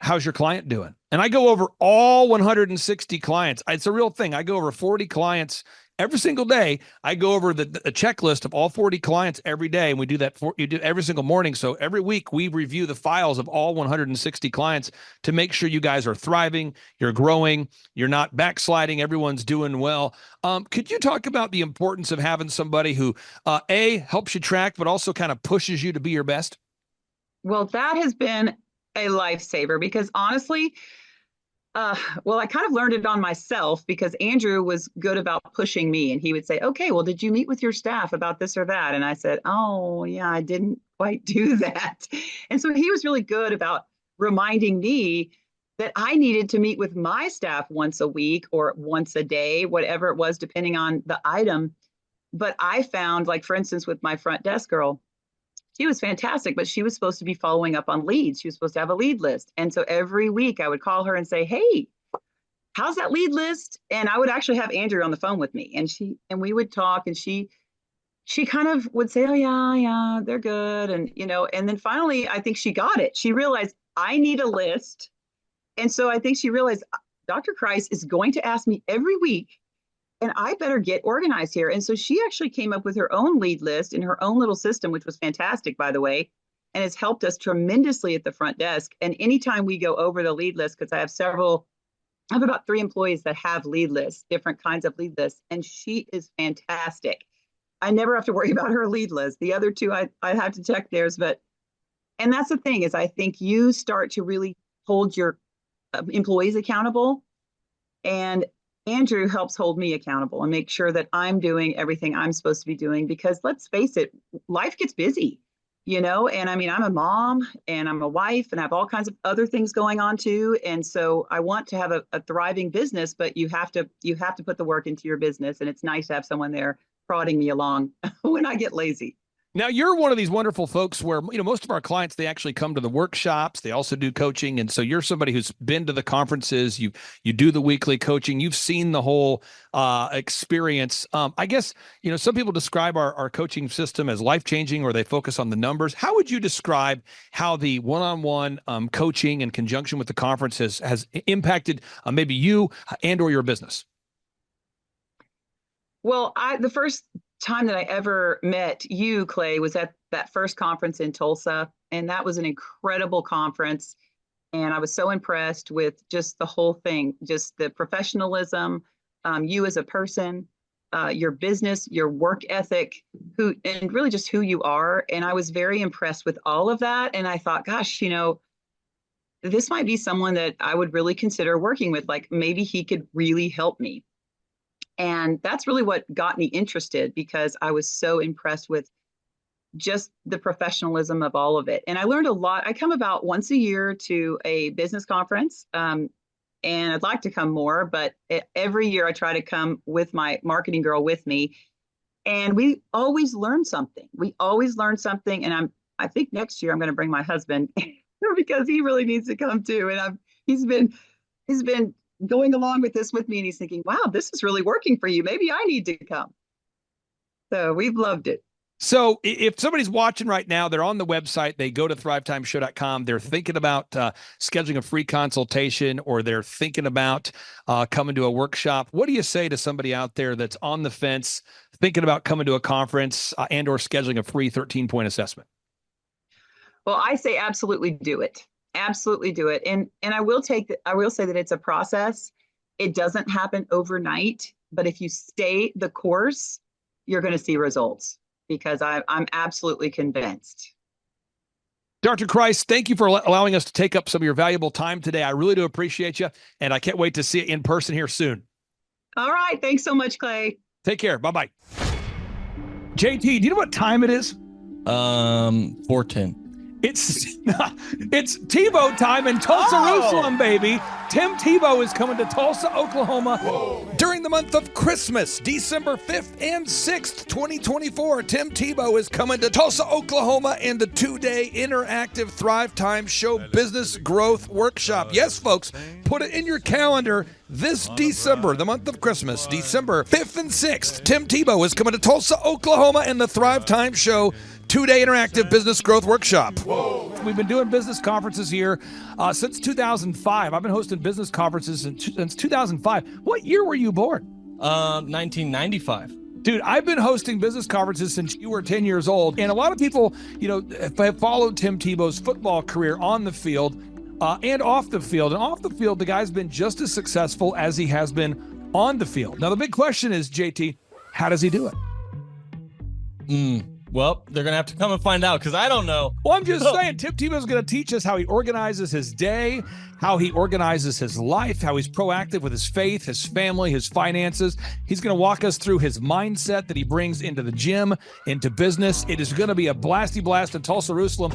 E: how's your client doing? And I go over all 160 clients. It's a real thing. I go over 40 clients every single day. I go over the checklist of all 40 clients every day. And we do that every single morning. So every week we review the files of all 160 clients to make sure you guys are thriving, you're growing, you're not backsliding, everyone's doing well. Could you talk about the importance of having somebody who helps you track, but also kind of pushes you to be your best?
H: Well, that has been a lifesaver, because honestly, I kind of learned it on myself, because Andrew was good about pushing me, and he would say, okay, well, did you meet with your staff about this or that? And I said, oh yeah, I didn't quite do that. And so he was really good about reminding me that I needed to meet with my staff once a week or once a day, whatever it was, depending on the item. But I found, like, for instance, with my front desk girl, she was fantastic, but she was supposed to be following up on leads. She was supposed to have a lead list. And so every week I would call her and say, hey, how's that lead list? And I would actually have Andrew on the phone with me, and we would talk, and she kind of would say, oh yeah, they're good. And, and then finally, I think she got it. She realized I need a list. And so I think she realized Dr. Kreis is going to ask me every week, and I better get organized here. And so she actually came up with her own lead list in her own little system, which was fantastic, by the way, and has helped us tremendously at the front desk. And anytime we go over the lead list, because I have about 3 employees that have lead lists, different kinds of lead lists, and she is fantastic I never have to worry about her lead list. The other two, I have to check theirs. And that's the thing is I think you start to really hold your employees accountable, and Andrew helps hold me accountable and make sure that I'm doing everything I'm supposed to be doing, because let's face it, life gets busy, and I mean, I'm a mom and I'm a wife and I have all kinds of other things going on too. And so I want to have a thriving business, but you have to put the work into your business. And it's nice to have someone there prodding me along when I get lazy.
E: Now, you're one of these wonderful folks where, most of our clients, they actually come to the workshops. They also do coaching. And so you're somebody who's been to the conferences. You do the weekly coaching. You've seen the whole experience. I guess, some people describe our coaching system as life-changing, or they focus on the numbers. How would you describe how the one-on-one coaching in conjunction with the conferences has impacted maybe you and or your business?
H: Well, the first time that I ever met you, Clay, was at that first conference in Tulsa. And that was an incredible conference. And I was so impressed with just the whole thing, just the professionalism, you as a person, your business, your work ethic, and really just who you are. And I was very impressed with all of that. And I thought, gosh, this might be someone that I would really consider working with. Like maybe he could really help me. And that's really what got me interested, because I was so impressed with just the professionalism of all of it. And I learned a lot. I come about once a year to a business conference, and I'd like to come more, but every year I try to come with my marketing girl with me. And we always learn something. And I think next year I'm going to bring my husband because he really needs to come too. And he's been going along with this with me, and he's thinking, wow, this is really working for you. Maybe I need to come. So we've loved it.
E: So if somebody's watching right now, they're on the website, they go to thrivetimeshow.com, they're thinking about scheduling a free consultation, or they're thinking about coming to a workshop. What do you say to somebody out there that's on the fence, thinking about coming to a conference and or scheduling a free 13-point assessment?
H: Well, I say absolutely do it. Absolutely do it. And I will say that it's a process. It doesn't happen overnight, but if you stay the course, you're going to see results, because I'm absolutely convinced.
E: Dr. Christ, thank you for allowing us to take up some of your valuable time today. I really do appreciate you, and I can't wait to see you in person here soon.
H: All right. Thanks so much, Clay.
E: Take care. Bye-bye. JT, do you know what time it is?
I: 4:10.
E: It's Tebow time in Tulsa, Jerusalem, baby. Tim Tebow is coming to Tulsa, Oklahoma. Whoa. During the month of Christmas, December 5th and 6th, 2024, Tim Tebow is coming to Tulsa, Oklahoma in the 2-day interactive Thrivetime Show Business Growth Workshop. Yes, folks, put it in your calendar. This December, the month of Christmas, December 5th and 6th, Tim Tebow is coming to Tulsa, Oklahoma in the Thrivetime Show 2-day interactive business growth workshop. Whoa. We've been doing business conferences here since 2005. I've been hosting business conferences since 2005. What year were you born?
I: 1995.
E: Dude, I've been hosting business conferences since you were 10 years old. And a lot of people, have followed Tim Tebow's football career on the field and off the field. And off the field, the guy's been just as successful as he has been on the field. Now, the big question is, JT, how does he do it?
I: Well, they're going to have to come and find out, because I don't know.
E: Well, I'm just saying, Tim Tebow is going to teach us how he organizes his day, how he organizes his life, how he's proactive with his faith, his family, his finances. He's going to walk us through his mindset that he brings into the gym, into business. It is going to be a blasty blast in Tulsa, Jerusalem.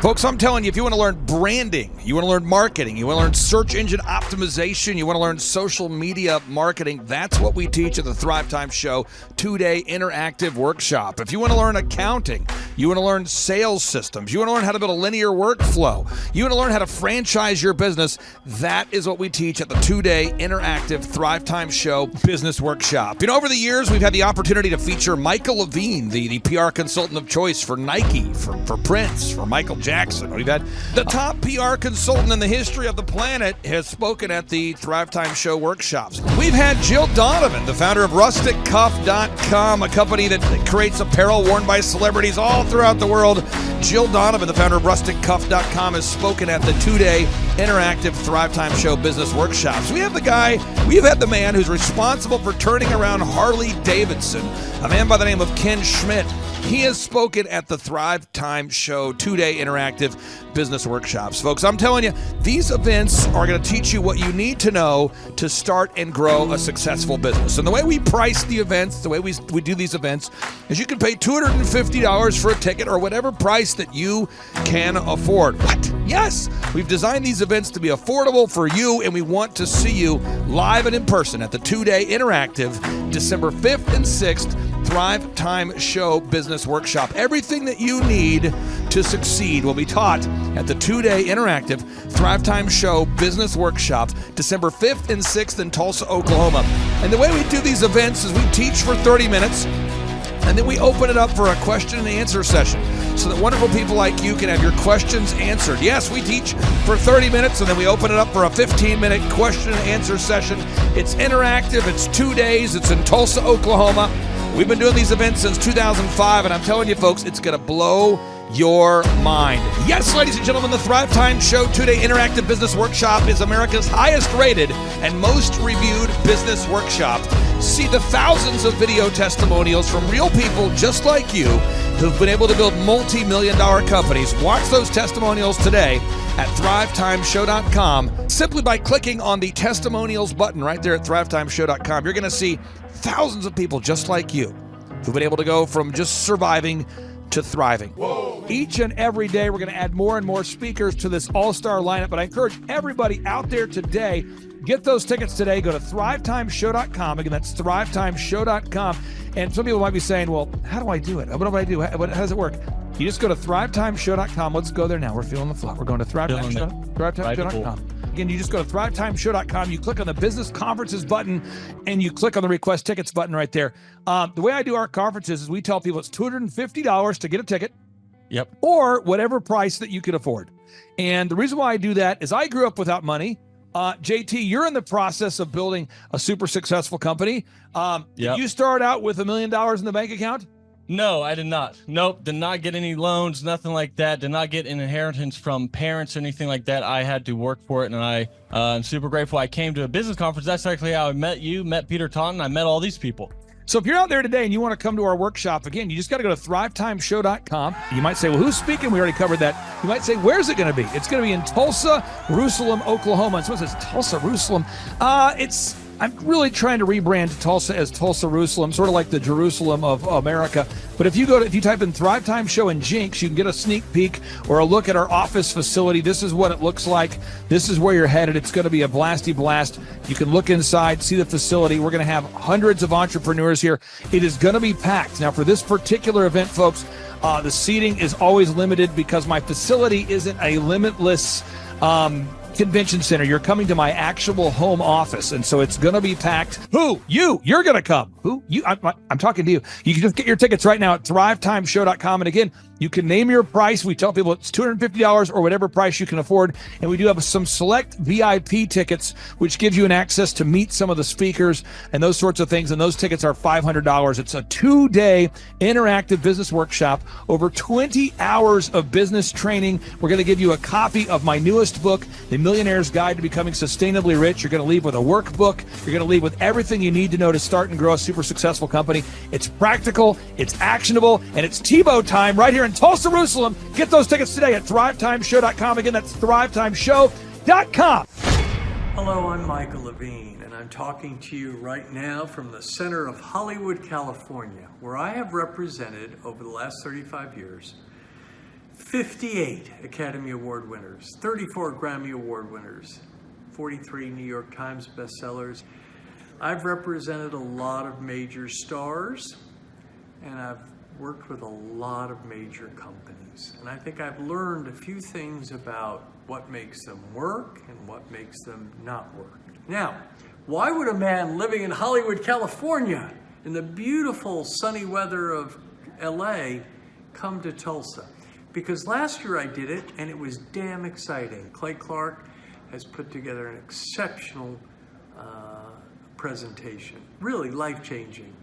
E: Folks, I'm telling you, if you want to learn branding, you want to learn marketing, you want to learn search engine optimization, you want to learn social media marketing, that's what we teach at the Thrivetime Show 2-day interactive workshop. If you want to learn accounting, you want to learn sales systems, you want to learn how to build a linear workflow, you want to learn how to franchise your business, that is what we teach at the 2-day interactive Thrivetime Show business workshop. Over the years, we've had the opportunity to feature Michael Levine, the PR consultant of choice for Nike, for Prince, for Michael Jackson. We've had the top PR consultant in the history of the planet has spoken at the Thrivetime Show workshops. We've had Jill Donovan, the founder of RusticCuff.com, a company that creates apparel worn by celebrities all throughout the world. Jill Donovan, the founder of RusticCuff.com, has spoken at the 2-day interactive Thrivetime Show business workshops. We've had the man who's responsible for turning around Harley Davidson, a man by the name of Ken Schmidt. He has spoken at the Thrivetime Show 2-day interactive business workshops. Folks, I'm telling you, these events are going to teach you what you need to know to start and grow a successful business. And the way we price the events, the way we do these events, is you can pay $250 for a ticket or whatever price that you can afford. What? Yes, we've designed these events to be affordable for you, and we want to see you live and in person at the 2-day interactive December 5th and 6th Thrivetime Show Business Workshop. Everything that you need to succeed will be taught at the 2-day interactive Thrivetime Show Business Workshop, December 5th and 6th in Tulsa, Oklahoma. And the way we do these events is we teach for 30 minutes, and then we open it up for a question and answer session so that wonderful people like you can have your questions answered. Yes, we teach for 30 minutes, and then we open it up for a 15-minute question and answer session. It's interactive. It's 2 days. It's in Tulsa, Oklahoma. We've been doing these events since 2005, and I'm telling you, folks, it's going to blow your mind. Yes, ladies and gentlemen, the Thrivetime Show 2-day interactive business workshop is America's highest rated and most reviewed business workshop. See the thousands of video testimonials from real people just like you who've been able to build multi-million-dollar companies. Watch those testimonials today at thrivetimeshow.com. Simply by clicking on the testimonials button right there at thrivetimeshow.com, you're going to see thousands of people just like you who've been able to go from just surviving to thriving. Whoa. Each and every day, we're going to add more and more speakers to this all-star lineup, but I encourage everybody out there today, get those tickets today. Go to thrivetimeshow.com. Again, that's thrivetimeshow.com. And some people might be saying, well, how do I do it? What do I do? How does it work? You just go to thrivetimeshow.com. Let's go there now. We're feeling the flow. We're going to thrivetimeshow.com. Again, you just go to thrivetimeshow.com. You click on the business conferences button, and you click on the request tickets button right there. The way I do our conferences is we tell people it's $250 to get a ticket.
I: Yep.
E: Or whatever price that you can afford. And the reason why I do that is I grew up without money. JT, you're in the process of building a super successful company. Did you start out with $1 million in the bank account?
I: No, I did not. Nope, did not get any loans, nothing like that. Did not get an inheritance from parents or anything like that. I had to work for it, and I'm super grateful. I came to a business conference. That's actually how I met you, met Peter Taunton. I met all these people.
E: So if you're out there today and you want to come to our workshop, again, you just got to go to thrivetimeshow.com. You might say, well, who's speaking? We already covered that. You might say, where's it going to be? It's going to be in Tulsa, Jerusalem, Oklahoma. And someone says, Tulsa, Jerusalem. I'm really trying to rebrand Tulsa as Tulsa, Jerusalem, sort of like the Jerusalem of America. But if you type in Thrivetime Show and Jinx, you can get a sneak peek or a look at our office facility. This is what it looks like. This is where you're headed. It's going to be a blasty blast. You can look inside, see the facility. We're going to have hundreds of entrepreneurs here. It is going to be packed. Now, for this particular event, folks, the seating is always limited because my facility isn't a limitless convention center. You're coming to my actual home office, and so it's going to be packed. Who? You're going to come. Who? You? I'm talking to you. You can just get your tickets right now at thrivetimeshow.com. And again, you can name your price. We tell people it's $250 or whatever price you can afford. And we do have some select VIP tickets, which gives you an access to meet some of the speakers and those sorts of things. And those tickets are $500. It's a 2-day interactive business workshop, over 20 hours of business training. We're going to give you a copy of my newest book, The Millionaire's Guide to Becoming Sustainably Rich. You're going to leave with a workbook. You're going to leave with everything you need to know to start and grow a super successful company. It's practical, it's actionable, and it's Tebow time right here in Tulsa, Jerusalem. Get those tickets today at thrivetimeshow.com. Again, that's thrivetimeshow.com.
J: Hello, I'm Michael Levine, and I'm talking to you right now from the center of Hollywood, California, where I have represented over the last 35 years 58 Academy Award winners, 34 Grammy Award winners, 43 New York Times bestsellers. I've represented a lot of major stars, and I've worked with a lot of major companies. And I think I've learned a few things about what makes them work and what makes them not work. Now, why would a man living in Hollywood, California, in the beautiful sunny weather of LA, come to Tulsa? Because last year I did it, and it was damn exciting. Clay Clark has put together an exceptional presentation, really life-changing,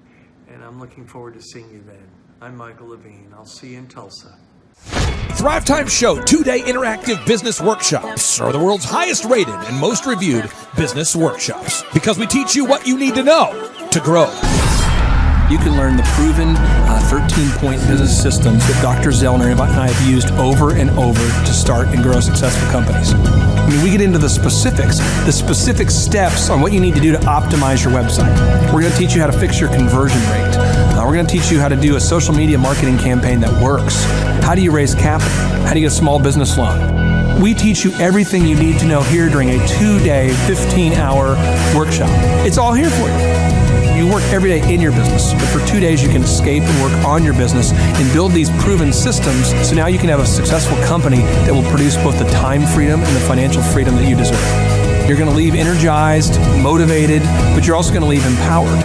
J: and I'm looking forward to seeing you then. I'm Michael Levine. I'll see you in Tulsa.
D: Thrivetime Show 2-day interactive business workshops are the world's highest rated and most reviewed business workshops because we teach you what you need to know to grow.
K: You can learn the proven 13-point business systems that Dr. Zellner and I have used over and over to start and grow successful companies. I mean, we get into the specific steps on what you need to do to optimize your website. We're going to teach you how to fix your conversion rate. We're going to teach you how to do a social media marketing campaign that works. How do you raise capital? How do you get a small business loan? We teach you everything you need to know here during a 2-day, 15-hour workshop. It's all here for you. You work every day in your business, but for 2 days you can escape and work on your business and build these proven systems so now you can have a successful company that will produce both the time freedom and the financial freedom that you deserve. You're going to leave energized, motivated, but you're also going to leave empowered.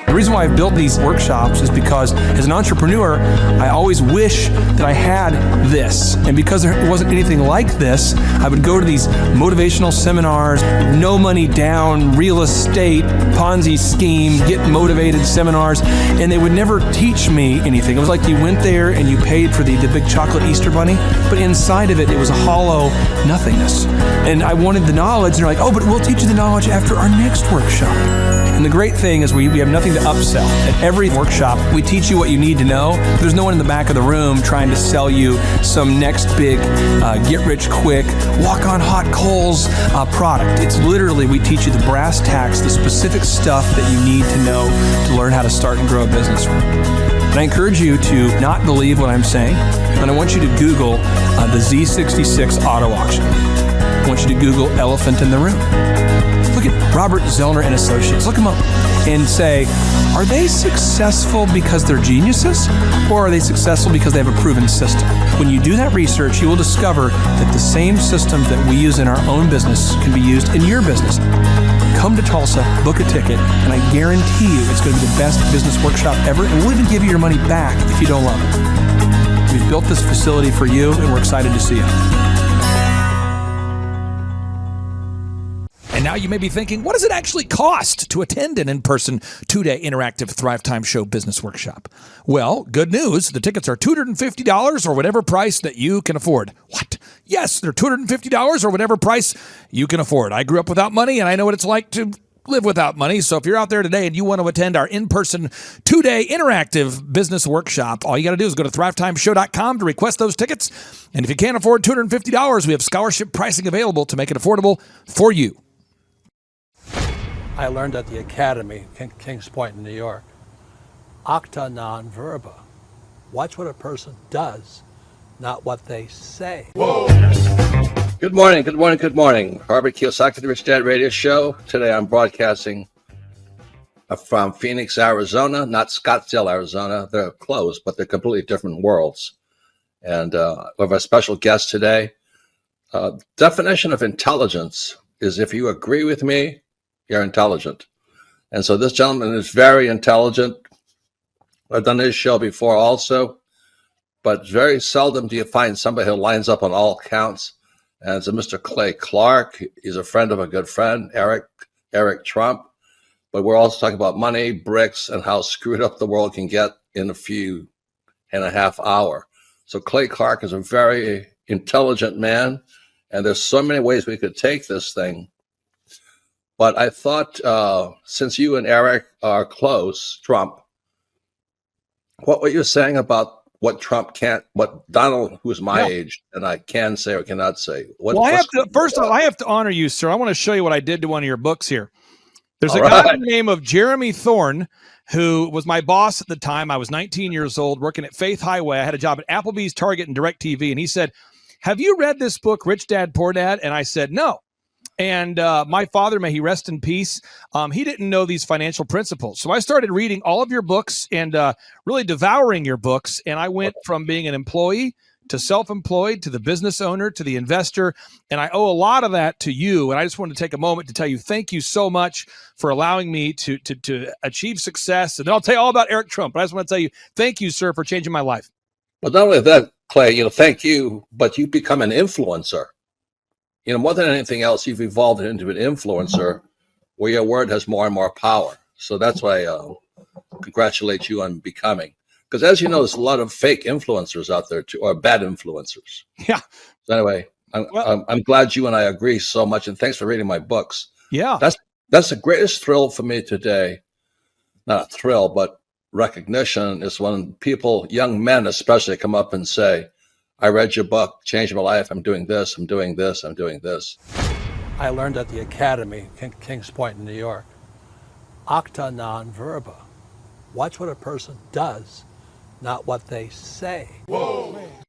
K: The reason why I've built these workshops is because as an entrepreneur, I always wish that I had this. And because there wasn't anything like this, I would go to these motivational seminars, no money down, real estate, Ponzi scheme, get motivated seminars, and they would never teach me anything. It was like you went there and you paid for the big chocolate Easter bunny, but inside of it, it was a hollow nothingness. And I wanted the knowledge, and they're like, oh, but we'll teach you the knowledge after our next workshop. And the great thing is we have nothing to upsell. At every workshop, we teach you what you need to know. There's no one in the back of the room trying to sell you some next big get-rich-quick, walk-on-hot coals product. It's literally, we teach you the brass tacks, the specific stuff that you need to know to learn how to start and grow a business. And I encourage you to not believe what I'm saying, and I want you to Google the Z66 auto auction. I want you to Google elephant in the room. Look at Robert Zellner and Associates. Look them up and say, are they successful because they're geniuses, or are they successful because they have a proven system? When you do that research, you will discover that the same systems that we use in our own business can be used in your business. Come to Tulsa, book a ticket, and I guarantee you it's going to be the best business workshop ever, and we'll even give you your money back if you don't love it. We've built this facility for you, and we're excited to see you.
D: And now you may be thinking, what does it actually cost to attend an in-person 2-day interactive Thrivetime Show business workshop? Well, good news. The tickets are $250 or whatever price that you can afford. What? Yes, they're $250 or whatever price you can afford. I grew up without money, and I know what it's like to live without money. So if you're out there today and you want to attend our in-person 2-day interactive business workshop, all you got to do is go to thrivetimeshow.com to request those tickets. And if you can't afford $250, we have scholarship pricing available to make it affordable for you.
L: I learned at the Academy, Kings Point in New York. Acta non verba. Watch what a person does, not what they say.
M: Whoa. Good morning, good morning, good morning. Robert Kiyosaki, the Rich Dad Radio Show. Today I'm broadcasting from Phoenix, Arizona, not Scottsdale, Arizona. They're close, but they're completely different worlds. And we have a special guest today. Definition of intelligence is if you agree with me, you're intelligent. And so this gentleman is very intelligent. I've done his show before also, but very seldom do you find somebody who lines up on all counts. And it's a Mr. Clay Clark. He's a friend of a good friend, Eric Trump. But we're also talking about money, bricks, and how screwed up the world can get in a few and a half hour. So Clay Clark is a very intelligent man, and there's so many ways we could take this thing. But I thought, since you and Eric are close, Trump, what were you saying about what Trump can't, what Donald, who's my age, and I can say or cannot say?
E: First of all, I have to honor you, sir. I want to show you what I did to one of your books here. There's a guy by the name of Jeremy Thorne, who was my boss at the time. I was 19 years old, working at Faith Highway. I had a job at Applebee's, Target, and DirecTV. And he said, have you read this book, Rich Dad, Poor Dad? And I said, no. And my father, may he rest in peace, he didn't know these financial principles. So I started reading all of your books and really devouring your books. And I went from being an employee to self-employed to the business owner to the investor. And I owe a lot of that to you. And I just wanted to take a moment to tell you thank you so much for allowing me to achieve success. And then I'll tell you all about Eric Trump. But I just want to tell you thank you, sir, for changing my life.
M: But not only that, Clay, thank you, but you become an influencer. More than anything else, you've evolved into an influencer where your word has more and more power. So that's why I congratulate you on becoming. Because as you know, there's a lot of fake influencers out there too, or bad influencers.
E: Yeah.
M: So anyway, I'm glad you and I agree so much, and thanks for reading my books.
E: Yeah.
M: That's the greatest thrill for me today. Not a thrill, but recognition is when people, young men especially, come up and say, I read your book, changed my life. I'm doing this, I'm doing this, I'm doing this.
L: I learned at the Academy, Kings Point in New York, acta non verba. Watch what a person does, not what they say. Whoa.